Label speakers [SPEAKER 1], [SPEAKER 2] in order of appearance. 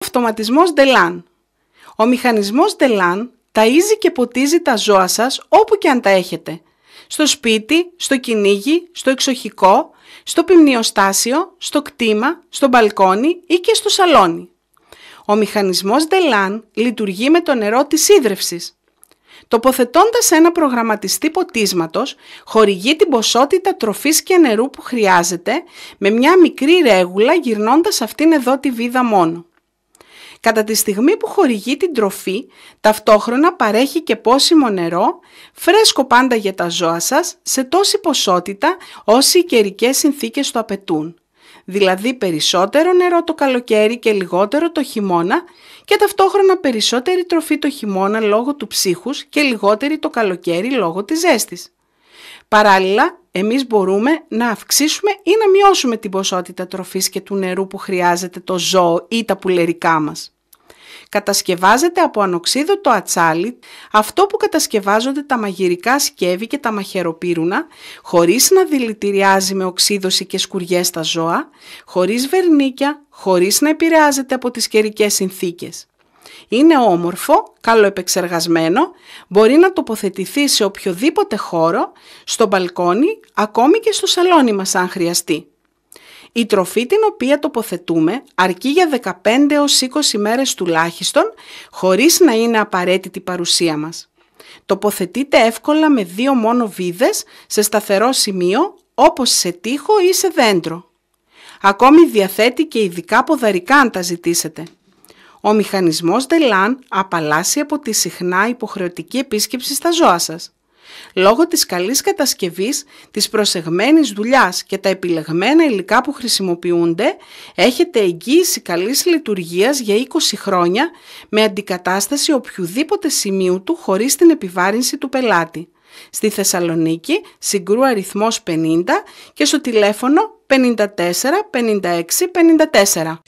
[SPEAKER 1] Αυτοματισμός Delan. Ο μηχανισμός Delan ταΐζει και ποτίζει τα ζώα σας όπου και αν τα έχετε. Στο σπίτι, στο κυνήγι, στο εξοχικό, στο πυμνιοστάσιο, στο κτήμα, στο μπαλκόνι ή και στο σαλόνι. Ο μηχανισμός Delan λειτουργεί με το νερό της ίδρευσης. Τοποθετώντας ένα προγραμματιστή ποτίσματος, χορηγεί την ποσότητα τροφής και νερού που χρειάζεται με μια μικρή ρέγουλα γυρνώντας αυτήν εδώ τη βίδα μόνο. Κατά τη στιγμή που χορηγεί την τροφή, ταυτόχρονα παρέχει και πόσιμο νερό, φρέσκο πάντα για τα ζώα σας, σε τόση ποσότητα όσοι οι καιρικές συνθήκες το απαιτούν. Δηλαδή περισσότερο νερό το καλοκαίρι και λιγότερο το χειμώνα και ταυτόχρονα περισσότερη τροφή το χειμώνα λόγω του ψύχους και λιγότερη το καλοκαίρι λόγω της ζέστης. Παράλληλα, εμείς μπορούμε να αυξήσουμε ή να μειώσουμε την ποσότητα τροφής και του νερού που χρειάζεται το ζώο ή τα πουλερικά μας. Κατασκευάζεται από ανοξίδωτο ατσάλι, αυτό που κατασκευάζονται τα μαγειρικά σκεύη και τα μαχαιροπύρουνα, χωρίς να δηλητηριάζει με οξύδωση και σκουριές τα ζώα, χωρίς βερνίκια, χωρίς να επηρεάζεται από τις καιρικές συνθήκες. Είναι όμορφο, καλοεπεξεργασμένο, μπορεί να τοποθετηθεί σε οποιοδήποτε χώρο, στο μπαλκόνι, ακόμη και στο σαλόνι μας αν χρειαστεί. Η τροφή την οποία τοποθετούμε αρκεί για 15 έως 20 μέρες τουλάχιστον, χωρίς να είναι απαραίτητη παρουσία μας. Τοποθετείται εύκολα με 2 μόνο βίδες σε σταθερό σημείο, όπως σε τοίχο ή σε δέντρο. Ακόμη διαθέτει και ειδικά ποδαρικά αν τα ζητήσετε. Ο μηχανισμός Delan απαλλάσσει από τη συχνά υποχρεωτική επίσκεψη στα ζώα σας. Λόγω της καλής κατασκευής, της προσεγμένης δουλειάς και τα επιλεγμένα υλικά που χρησιμοποιούνται, έχετε εγγύηση καλής λειτουργίας για 20 χρόνια με αντικατάσταση οποιουδήποτε σημείου του χωρίς την επιβάρυνση του πελάτη. Στη Θεσσαλονίκη, Συγκρού αριθμός 50 και στο τηλέφωνο 54 56 54.